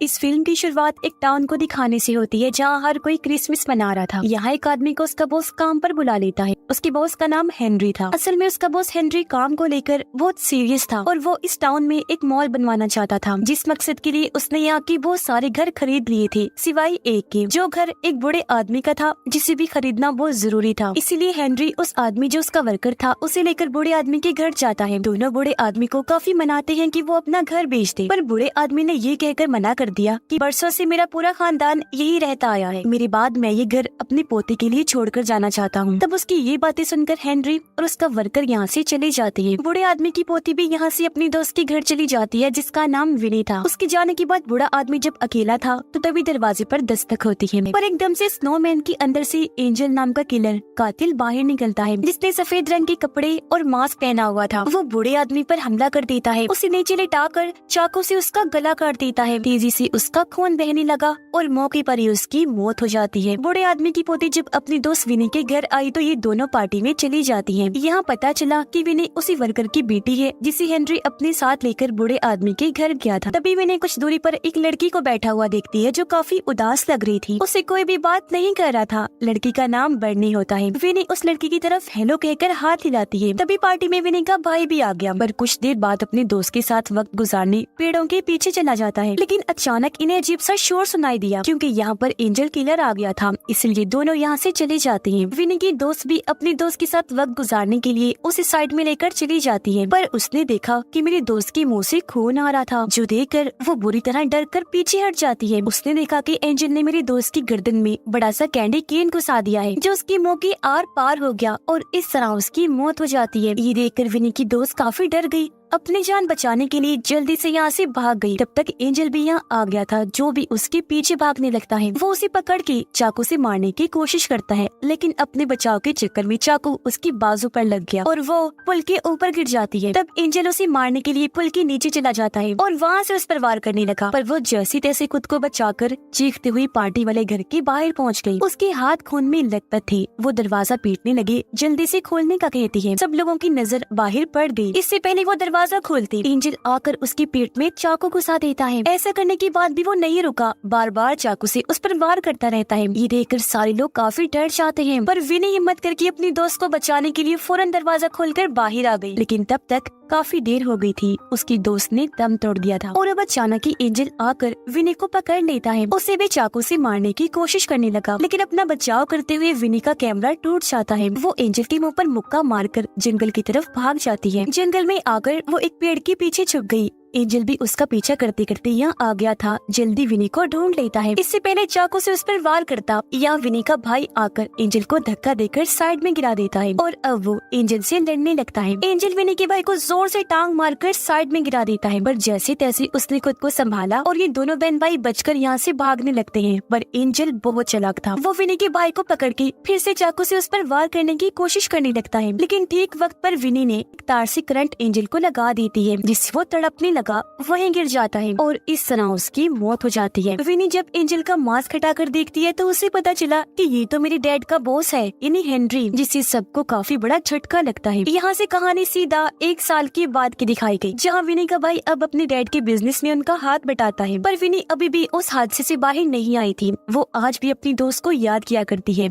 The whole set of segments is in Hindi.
इस फिल्म की शुरुआत एक टाउन को दिखाने से होती है जहाँ हर कोई क्रिसमस मना रहा था। यहाँ एक आदमी को उसका बॉस काम पर बुला लेता है। उसके बॉस का नाम हेनरी था। असल में उसका बॉस हेनरी काम को लेकर बहुत सीरियस था और वो इस टाउन में एक मॉल बनवाना चाहता था, जिस मकसद के लिए उसने यहाँ के बहुत सारे घर खरीद लिए थे सिवाय एक के, जो घर एक बूढ़े आदमी का था जिसे भी खरीदना बहुत जरूरी था। इसीलिए हेनरी उस आदमी जो उसका वर्कर था उसे लेकर बूढ़े आदमी के घर जाता है। दोनों बूढ़े आदमी को काफी मनाते हैं कि वो अपना घर बेच दे, पर बूढ़े आदमी ने ये कहकर मना कर दिया कि बरसों से मेरा पूरा खानदान यही रहता आया है, मेरे बाद मैं ये घर अपने पोते के लिए छोड़कर जाना चाहता हूँ। तब उसकी ये बातें सुनकर हेनरी और उसका वर्कर यहाँ से चले जाते हैं। बूढ़े आदमी की पोती भी यहाँ से अपनी दोस्त के घर चली जाती है जिसका नाम विनी था। उसके जाने के बाद बूढ़ा आदमी जब अकेला था तो तभी दरवाजे पर दस्तक होती है, पर एकदम से स्नोमैन के अंदर से एंजल नाम का किलर कातिल बाहर निकलता है, जिसने सफेद रंग के कपड़े और मास्क पहना हुआ था। वो बूढ़े आदमी पर हमला कर देता है, उसे नीचे लिटाकर चाकू से उसका गला काट देता है। तेजी से उसका खून बहने लगा और मौके पर ही उसकी मौत हो जाती है। बूढ़े आदमी की पोती जब अपनी दोस्त विनी के घर आई तो ये दोनों पार्टी में चली जाती हैं। यहाँ पता चला कि विनी उसी वर्कर की बेटी है जिसे हेनरी अपने साथ लेकर बूढ़े आदमी के घर गया था। तभी विनी कुछ दूरी पर एक लड़की को बैठा हुआ देखती है जो काफी उदास लग रही थी। उसे कोई भी बात नहीं कर रहा था। लड़की का नाम बर्नी होता है। विनी उस लड़की की तरफ हेलो कहकर हाथ हिलाती है। तभी पार्टी में विनी का भाई भी आ गया, पर कुछ देर बाद अपने दोस्त के साथ वक्त गुजारने पेड़ों के पीछे चला जाता है। लेकिन अचानक इन्हें अजीब सा शोर सुनाई दिया क्योंकि यहाँ पर एंजल किलर आ गया था, इसलिए दोनों यहाँ से चले जाते हैं। विनी की दोस्त भी अपने दोस्त के साथ वक्त गुजारने के लिए उसे साइड में लेकर चली जाती है, पर उसने देखा कि मेरे दोस्त के मुंह से खून आ रहा था, जो देखकर वो बुरी तरह डर कर पीछे हट जाती है। उसने देखा कि एंजल ने मेरे दोस्त की गर्दन में बड़ा सा कैंडी केन घुसा दिया है, जो उसकी मुंह के आर पार हो गया और इस तरह उसकी मौत हो जाती है। ये देखकर विनी की दोस्त काफी डर गई, अपनी जान बचाने के लिए जल्दी से यहाँ से भाग गई। तब तक एंजल भी यहाँ आ गया था, जो भी उसके पीछे भागने लगता है। वो उसे पकड़ के चाकू से मारने की कोशिश करता है, लेकिन अपने बचाव के चक्कर में चाकू उसकी बाजू पर लग गया और वो पुल के ऊपर गिर जाती है। तब एंजल उसे मारने के लिए पुल के नीचे चला जाता है और वहाँ से उस पर वार करने लगा, पर वो जैसी तैसे खुद को बचाकर चीखते हुए पार्टी वाले घर के बाहर पहुँच गयी। उसके हाथ खून में लथपथ थे। वो दरवाजा पीटने लगे, जल्दी से खोलने का कहती है। सब लोगों की नजर बाहर पड़ गई। इससे पहले वो दरवाजा खोलती एंजल आकर उसकी पीठ में चाकू घुसा देता है। ऐसा करने के बाद भी वो नहीं रुका, बार बार चाकू से उस पर वार करता रहता है। ये देखकर सारे लोग काफी डर जाते हैं, पर विनी हिम्मत करके अपनी दोस्त को बचाने के लिए फौरन दरवाजा खोलकर बाहर आ गई। लेकिन तब तक काफी देर हो गई थी। उसकी दोस्त ने दम तोड़ दिया था और अब अचानक ही एंजल आकर विनी को पकड़ लेता है। उसे भी चाकू से मारने की कोशिश करने लगा, लेकिन अपना बचाव करते हुए विनी का कैमरा टूट जाता है। वो एंजल के मुंह पर मुक्का मारकर जंगल की तरफ भाग जाती है। जंगल में आकर वो एक पेड़ के पीछे छुप गई। एंजल भी उसका पीछा करते करते यहाँ आ गया था। जल्दी विनी को ढूंढ लेता है। इससे पहले चाकू से उस पर वार करता यहाँ विनी का भाई आकर एंजल को धक्का देकर साइड में गिरा देता है और अब वो एंजल से लड़ने लगता है। एंजल विनी के भाई को जोर से टांग मारकर साइड में गिरा देता है, पर जैसे तैसे उसने खुद को संभाला और ये दोनों बहन भाई बचकर यहाँ से भागने लगते हैं। पर एंजल बहुत चालाक था। वो विनी के भाई को पकड़ के फिर से चाकू से उस पर वार करने की कोशिश करने लगता है, लेकिन ठीक वक्त पर विनी ने एक तार से करंट एंजल को लगा देती है, जिससे वो तड़पने लगा, वहीं गिर जाता है और इस तरह उसकी मौत हो जाती है। विनी जब एंजल का मास्क हटाकर देखती है तो उसे पता चला कि ये तो मेरे डैड का बॉस है, यानी हेनरी, जिससे सबको काफी बड़ा झटका लगता है। यहाँ से कहानी सीधा 1 साल के बाद की दिखाई गई, जहाँ विनी का भाई अब अपने डैड के बिजनेस में उनका हाथ बटाता है, पर विनी अभी भी उस हादसे से बाहर नहीं आई थी। वो आज भी अपनी दोस्त को याद किया करती है।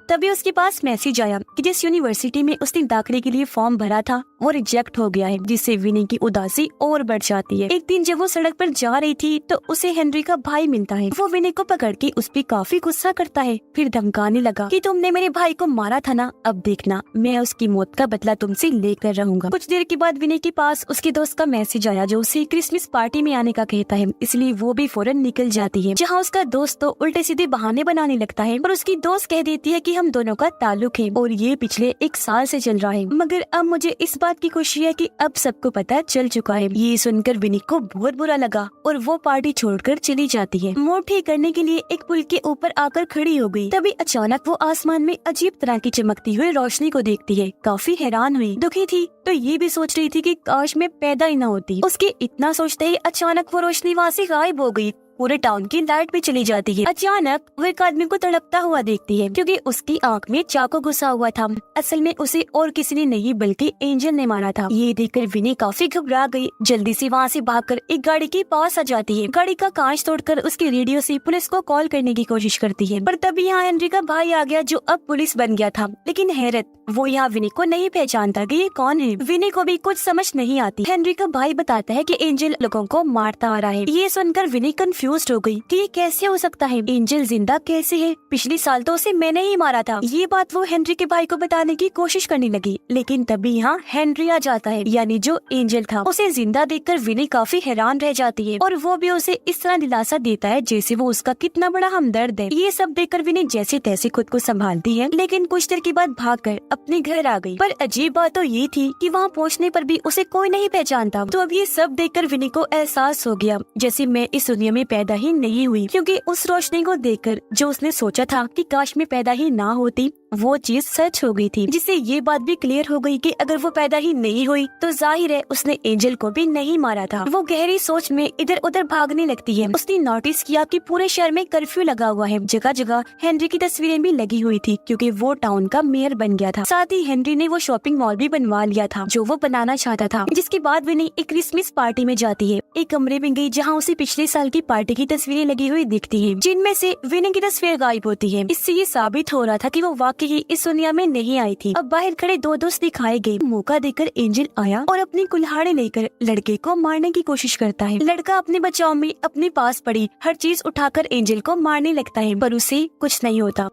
तभी उसके पास मैसेज आया कि जिस यूनिवर्सिटी में उसने दाखिले के लिए फॉर्म भरा था वो रिजेक्ट हो गया है, जिससे विनी की उदासी और बढ़ जाती है। एक दिन जब वो सड़क पर जा रही थी तो उसे हेनरी का भाई मिलता है। वो विनी को पकड़ के उस पर काफी गुस्सा करता है, फिर धमकाने लगा कि तुमने मेरे भाई को मारा था ना, अब देखना मैं उसकी मौत का बदला तुमसे लेकर रहूंगा। कुछ देर के बाद विनी के पास उसके दोस्त का मैसेज आया जो उसे क्रिसमस पार्टी में आने का कहता है, इसलिए वो भी फौरन निकल जाती है। जहाँ उसका दोस्त तो उल्टे सीधे बहाने बनाने लगता है, पर उसकी दोस्त कह देती है कि हम दोनों का ताल्लुक है और ये पिछले 1 साल से चल रहा है, मगर अब मुझे इस बात की खुशी है कि अब सबको पता चल चुका है। ये सुनकर विनी को बहुत बुरा लगा और वो पार्टी छोड़कर चली जाती है। मूड ठीक करने के लिए एक पुल के ऊपर आकर खड़ी हो गई। तभी अचानक वो आसमान में अजीब तरह की चमकती हुई रोशनी को देखती है। काफी हैरान हुई, दुखी थी तो ये भी सोच रही थी कि काश मैं पैदा ही न होती। उसके इतना सोचते ही अचानक वो रोशनी वहाँ से गायब हो गई पूरे टाउन की लाइट भी चली जाती है। अचानक वो एक आदमी को तड़पता हुआ देखती है क्योंकि उसकी आंख में चाकू घुसा हुआ था। असल में उसे और किसी ने नहीं बल्कि एंजल ने मारा था। ये देखकर विनी काफी घबरा गई। जल्दी से वहाँ से भागकर एक गाड़ी के पास आ जाती है। गाड़ी का कांच तोड़कर उसके रेडियो से पुलिस को कॉल करने की कोशिश करती है, पर तभी यहाँ हेनरी का भाई आ गया जो अब पुलिस बन गया था। लेकिन हैरत, वो यहाँ विनी को नहीं पहचानता कि ये कौन है। विनी को भी कुछ समझ नहीं आती। हेनरी का भाई बताता है कि एंजल लोगों को मारता आ रहा है। ये सुनकर विनी कंफ्यूज हो गई कि ये कैसे हो सकता है, एंजल जिंदा कैसे है, पिछले साल तो उसे मैंने ही मारा था। ये बात वो हेनरी के भाई को बताने की कोशिश करने लगी, लेकिन तभी यहाँ हेनरी आ जाता है, यानी जो एंजल था। उसे जिंदा देखकर विनी काफी हैरान रह जाती है और वो भी उसे इस तरह दिलासा देता है जैसे वो उसका कितना बड़ा हमदर्द है। ये सब देखकर विनी जैसे तैसे खुद को संभालती है, लेकिन कुछ देर के बाद भागकर अपने घर आ गई। पर अजीब बात तो ये थी कि वहाँ पहुँचने पर भी उसे कोई नहीं पहचानता। तो अब ये सब देखकर विनी को एहसास हो गया जैसे मैं इस दुनिया में पैदा ही नहीं हुई, क्योंकि उस रोशनी को देखकर जो उसने सोचा था कि काश मैं पैदा ही ना होती, वो चीज सच हो गई थी। जिससे ये बात भी क्लियर हो गई कि अगर वो पैदा ही नहीं हुई तो जाहिर है उसने एंजल को भी नहीं मारा था। वो गहरी सोच में इधर उधर भागने लगती है। उसने नोटिस किया कि पूरे शहर में कर्फ्यू लगा हुआ है। जगह जगह हेनरी की तस्वीरें भी लगी हुई थी क्योंकि वो टाउन का मेयर बन गया था। साथ ही हेनरी ने वो शॉपिंग मॉल भी बनवा लिया था जो वो बनाना चाहता था। जिसके बाद विनी एक क्रिसमस पार्टी में जाती है। एक कमरे में गई जहाँ उसे पिछले साल की पार्टी की तस्वीरें लगी हुई दिखती है, जिनमें से विनी की तस्वीर गायब होती है। इससे ये साबित हो रहा था कि वो वाकई ही इस दुनिया में नहीं आई थी। अब बाहर खड़े दो दोस्त दिखाए गए। मौका देकर एंजल आया और अपनी कुल्हाड़ी लेकर लड़के को मारने की कोशिश करता है। लड़का अपने बचाव में अपने पास पड़ी हर चीज उठाकर एंजल को मारने लगता है, पर उसे कुछ नहीं होता।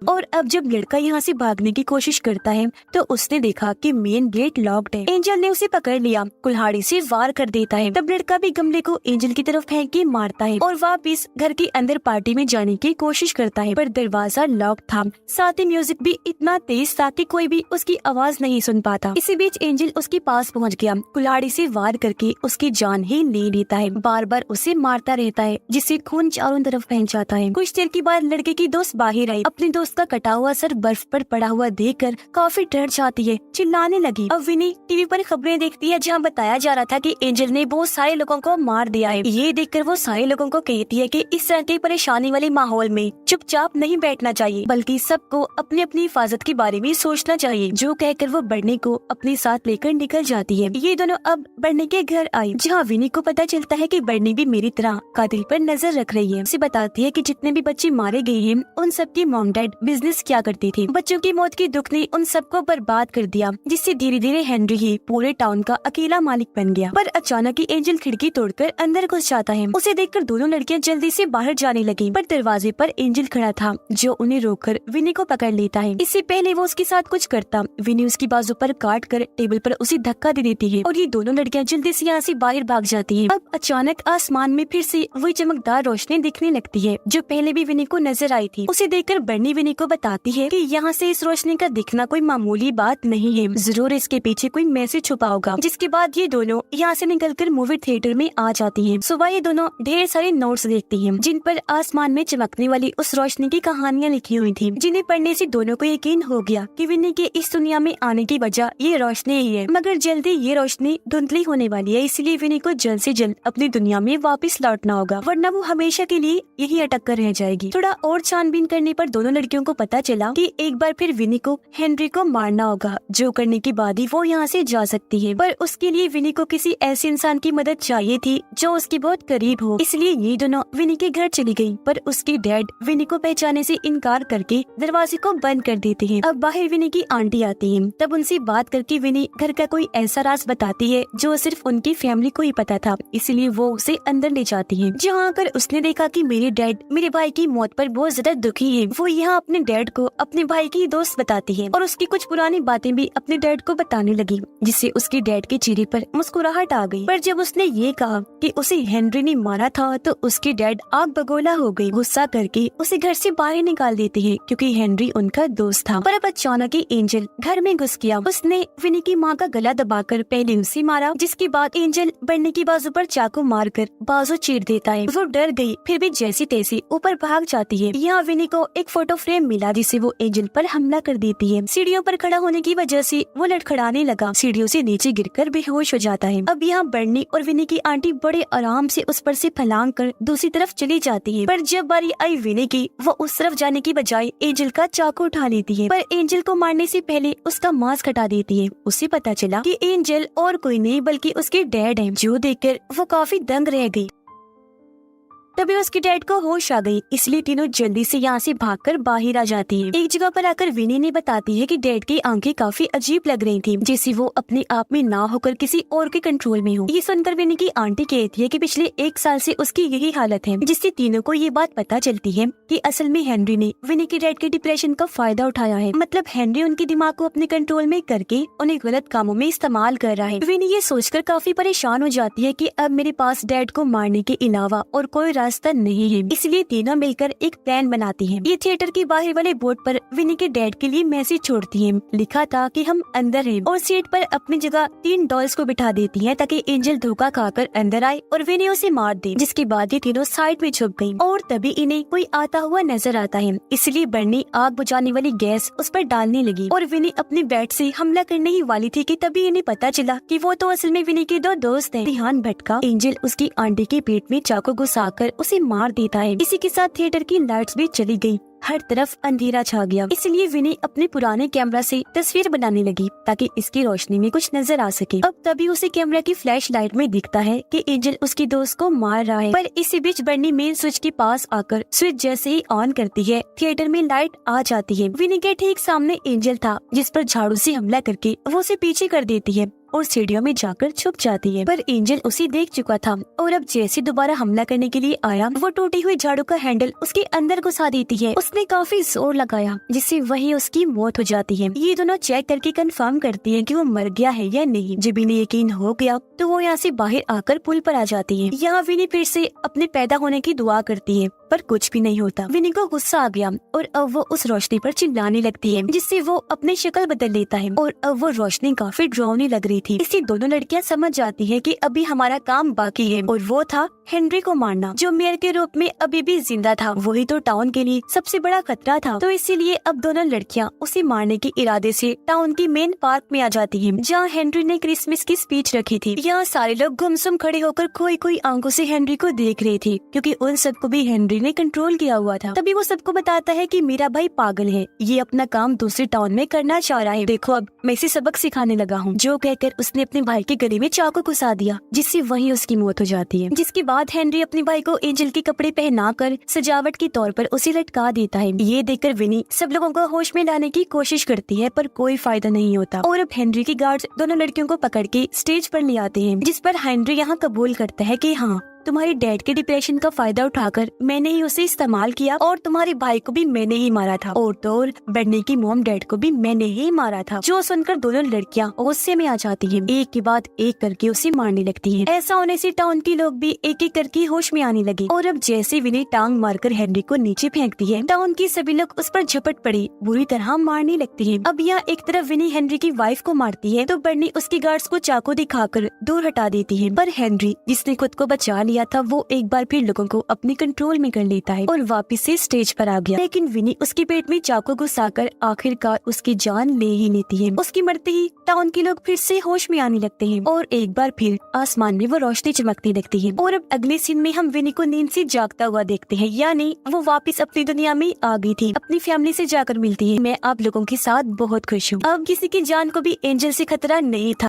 और अब जब लड़का यहाँ से भागने की कोशिश करता है तो उसने देखा कि मेन गेट लॉक्ड है। एंजल ने उसे पकड़ लिया, कुल्हाड़ी से वार कर देता है। तब लड़का भी गमले को एंजल की तरफ फेंक के मारता है और वापिस घर के अंदर पार्टी में जाने की कोशिश करता है, पर दरवाजा लॉक था। साथ ही म्यूजिक भी इतना तेज था कि कोई भी उसकी आवाज नहीं सुन पाता। इसी बीच एंजल उसके पास पहुँच गया, कुल्हाड़ी से वार करके उसकी जान ही ले लेता है। बार बार उसे मारता रहता है जिससे खून चारों तरफ फैल जाता है। कुछ देर के बाद लड़के की दोस्त बाहर आई। अपने दोस्त का कटा हुआ सर बर्फ पर पड़ा हुआ देखकर काफी डर जाती है, चिल्लाने लगी। अब विनी टीवी पर खबरें देखती है जहाँ बताया जा रहा था कि एंजल ने बहुत सारे लोगों को मार दिया है। ये देखकर वो सारे लोगों को कहती है कि इस तरह के परेशानी वाले माहौल में चुपचाप नहीं बैठना चाहिए, बल्कि सबको अपनी अपनी हिफाजत के बारे में सोचना चाहिए। जो कहकर वो बर्नी को अपने साथ लेकर निकल जाती है। ये दोनों अब बर्नी के घर आई जहाँ विनी को पता चलता है कि बर्नी भी मेरी तरह कातिल पर नजर रख रही है। उसे बताती है कि जितने भी बच्चे मारे गए हैं उन सबकी मॉम डैड बिजनेस क्या करती थी। बच्चों की मौत की दुख ने उन सबको बर्बाद कर दिया, जिससे धीरे धीरे हेनरी ही पूरे टाउन का अकेला मालिक बन गया। पर अचानक ही एंजल खिड़की तोड़कर अंदर घुस जाता है। उसे देखकर दोनों लड़कियां जल्दी से बाहर जाने लगी, पर दरवाजे पर एंजल खड़ा था जो उन्हें रोककर विनी को पकड़ लेता है। इससे पहले वो उसके साथ कुछ करता, विनी उसकी बाजू पर काट कर टेबल पर उसे धक्का दे देती है और ये दोनों लड़कियां जल्दी से यहाँ से बाहर भाग जाती है। अब अचानक आसमान में फिर से वही चमकदार रोशनी दिखने लगती है जो पहले भी विनी को नजर आई थी। उसे देखकर बर्नी विनी को बताती है कि यहाँ से इस रोशनी का दिखना कोई मामूली बात नहीं है, जरूर इसके पीछे कोई मैसेज छुपा होगा। जिसके बाद ये दोनों यहाँ से निकलकर मूवी थिएटर में आ जाती हैं। सुबह ये दोनों ढेर सारे नोट्स देखती हैं जिन पर आसमान में चमकने वाली उस रोशनी की कहानियाँ लिखी हुई थी, जिन्हें पढ़ने से दोनों को यकीन हो गया कि विनी के इस दुनिया में आने की वजह ये रोशनी ही है। मगर जल्दी ये रोशनी धुंधली होने वाली है, इसलिए विनी को जल्द से जल्द अपनी दुनिया में वापस लौटना होगा, वरना वो हमेशा के लिए यही अटक कर रह जाएगी। थोड़ा और छानबीन करने पर दोनों लड़कियों को पता चला कि एक बार फिर विनी को हेनरी को मारना होगा, जो करने के बाद ही वो यहाँ से जा सकती है। पर उसके लिए विनी को किसी ऐसे इंसान की मदद चाहिए थी जो उसके बहुत करीब हो, इसलिए ये दोनों विनी के घर चली गयी। पर उसकी डैड विनी को पहचाने से इनकार करके दरवाजे को बंद कर देते हैं। अब बाहर विनी की आंटी आती है, तब उनसे बात करके विनी घर का कोई ऐसा राज बताती है जो सिर्फ उनकी फैमिली को ही पता था, इसलिए वो उसे अंदर ले जाती है। जहाँ आकर उसने देखा कि मेरे डैड मेरे भाई की मौत पर बहुत ज्यादा दुखी है। वो यहाँ अपने डैड को अपने भाई की दोस्त बताती है और उसकी कुछ पुरानी बातें भी अपने डैड को बताने लगी, जिससे उसके डैड के चेहरे पर मुस्कुराहट आ गई। पर जब उसने ये कहा कि उसे हेनरी ने मारा था तो उसके डैड आग बगोला हो गए। गुस्सा करके उसे घर से बाहर निकाल देते हैं क्योंकि हेनरी उनका दोस्त था। पर अब अचानक ही एंजल घर में घुस गया। उसने विनी की माँ का गला दबाकर पहले उसे मारा, जिसके बाद एंजल बर्नी की बाजू पर चाकू मारकर बाजू चीर देता है। वो डर गई, फिर भी जैसी तैसी ऊपर भाग जाती है। यहाँ विनी को एक फोटो फ्रेम में मिला जिससे वो एंजल पर हमला कर देती है। सीढ़ियों पर खड़ा होने की वजह से वो लड़खड़ाने लगा, सीढ़ियों से नीचे गिरकर बेहोश हो जाता है। अब यहाँ बर्नी और विनी की आंटी बड़े आराम से उस पर से फलांग कर दूसरी तरफ चली जाती है, पर जब बारी आई विनी की, वो उस तरफ जाने की बजाय एंजल का चाकू उठा लेती है, पर एंजल को मारने से पहले उसका मास्क हटा देती है। उसे पता चला कि एंजल और कोई नहीं बल्कि उसके डैड है, जो देखकर वो काफी दंग रह गई। तभी उसके डैड को होश आ गई, इसलिए तीनों जल्दी से यहाँ से भागकर बाहर आ जाती है। एक जगह पर आकर विनी ने बताती है कि डैड की आंखें काफी अजीब लग रही थी, जैसे वो अपने आप में ना होकर किसी और के कंट्रोल में हो। ये सुनकर विनी की आंटी कहती है कि पिछले 1 साल से उसकी यही हालत है, जिससे तीनों को ये बात पता चलती है कि असल में हेनरी ने विनी के डैड के डिप्रेशन का फायदा उठाया है। मतलब हेनरी उनके दिमाग को अपने कंट्रोल में करके उन्हें गलत कामों में इस्तेमाल कर रहा है। विनी ये सोचकर काफी परेशान हो जाती है कि अब मेरे पास डैड को मारने के अलावा और कोई रास्ता नहीं है, इसलिए तीनों मिलकर एक प्लान बनाती हैं। ये थिएटर के बाहर वाले बोर्ड पर विनी के डैड के लिए मैसेज छोड़ती हैं। लिखा था कि हम अंदर हैं, और सीट पर अपनी जगह 3 डॉल्स को बिठा देती हैं ताकि एंजल धोखा खाकर अंदर आए और विनी उसे मार दे, जिसके बाद ये तीनों साइड में छुप गयी। और तभी इन्हें कोई आता हुआ नजर आता है, इसलिए बर्नी आग बुझाने वाली गैस उस पर डालने लगी और विनी अपने बेड से हमला करने ही वाली थी कि तभी इन्हें पता चला कि वो तो असल में विनी के 2 दोस्त हैं। ध्यान भटका, एंजल उसकी आंटी के पेट में चाकू घुसाकर उसे मार देता है। इसी के साथ थिएटर की लाइट्स भी चली गई, हर तरफ अंधेरा छा गया। इसलिए विनी अपने पुराने कैमरा से तस्वीर बनाने लगी ताकि इसकी रोशनी में कुछ नजर आ सके। अब तभी उसे कैमरा की फ्लैश लाइट में दिखता है कि एंजल उसकी दोस्त को मार रहा है, पर इसी बीच बर्नी मेन स्विच के पास आकर स्विच जैसे ही ऑन करती है, थिएटर में लाइट आ जाती है। विनी के ठीक सामने एंजल था, जिस पर झाड़ू से हमला करके वो उसे पीछे कर देती है और सीढ़ियों में जाकर छुप जाती है, पर एंजल उसे देख चुका था और अब जैसे दोबारा हमला करने के लिए आया, वो टूटी हुई झाड़ू का हैंडल उसके अंदर घुसा देती है। उसने काफी जोर लगाया, जिससे वही उसकी मौत हो जाती है। ये दोनों चेक करके कंफर्म करती हैं कि वो मर गया है या नहीं। जब इन्हें यकीन हो गया तो वो यहाँ से बाहर आकर पुल पर आ जाती है। यहाँ विनी फिर से अपने पैदा होने की दुआ करती है, पर कुछ भी नहीं होता। विनी को गुस्सा आ गया और अब वो उस रोशनी पर चिल्लाने लगती है, जिससे वो अपनी शक्ल बदल लेता है और अब वो रोशनी काफी डरावनी लग रही थी। इससे दोनों लड़कियां समझ जाती हैं कि अभी हमारा काम बाकी है, और वो था हेनरी को मारना, जो मेयर के रूप में अभी भी जिंदा था। वही तो टाउन के लिए सबसे बड़ा खतरा था। तो इसीलिए अब दोनों लड़कियां उसे मारने के इरादे से टाउन की मेन पार्क में आ जाती हैं, जहाँ हेनरी ने क्रिसमस की स्पीच रखी थी। यहाँ सारे लोग गुमसुम खड़े होकर कोई कोई आंखों से हेनरी को देख रहे थे, क्योंकि उन सबको भी हेनरी ने कंट्रोल किया हुआ था। तभी वो सबको बताता है कि मेरा भाई पागल है, ये अपना काम दूसरे टाउन में करना चाह रहा है। देखो अब मैं इसे सबक सिखाने लगा हूँ। जो कहकर उसने अपने भाई के गले में चाकू घुसा दिया, जिससे वही उसकी मौत हो जाती है। जिसके बाद हेनरी अपने भाई को एंजल के कपड़े पहनाकर सजावट के तौर पर उसे लटका देता है। ये देखकर विनी सब लोगों को होश में लाने की कोशिश करती है, पर कोई फायदा नहीं होता। और अब हेनरी के गार्ड्स दोनों लड़कियों को पकड़ के स्टेज पर ले आते हैं, जिस पर हेनरी यहाँ कबूल करता है कि हाँ, तुम्हारे डैड के डिप्रेशन का फायदा उठाकर मैंने ही उसे इस्तेमाल किया और तुम्हारे भाई को भी मैंने ही मारा था, और तो और बर्नी की मॉम डैड को भी मैंने ही मारा था। जो सुनकर दोनों लड़कियां गुस्से में आ जाती हैं, एक के बाद एक करके उसे मारने लगती हैं। ऐसा होने से टाउन के लोग भी एक एक करके होश में आने लगे। और अब जैसे विनी टांग मारकर हेनरी को नीचे फेंकती है, टाउन की सभी लोग उस पर झपट पड़ी बुरी तरह मारने लगती है। अब यहाँ एक तरफ विनी हेनरी की वाइफ को मारती है, तो बर्नी उसके गार्ड्स को चाकू दिखाकर दूर हटा देती है। पर हेनरी, जिसने खुद को बचा लिया था, वो एक बार फिर लोगों को अपने कंट्रोल में कर लेता है और वापस से स्टेज पर आ गया। लेकिन विनी उसके पेट में चाकू घुसाकर आखिरकार उसकी जान ले ही लेती है। उसकी मरते ही टाउन के लोग फिर से होश में आने लगते हैं और एक बार फिर आसमान में वो रोशनी चमकती लगती है। और अब अगले सीन में हम विनी को नींद से जागता हुआ देखते हैं, यानी वो वापस अपनी दुनिया में आ गई थी, अपनी फैमिली से जाकर मिलती है। मैं आप लोगों के साथ बहुत खुश हूँ। अब किसी की जान को भी एंजल से खतरा नहीं था।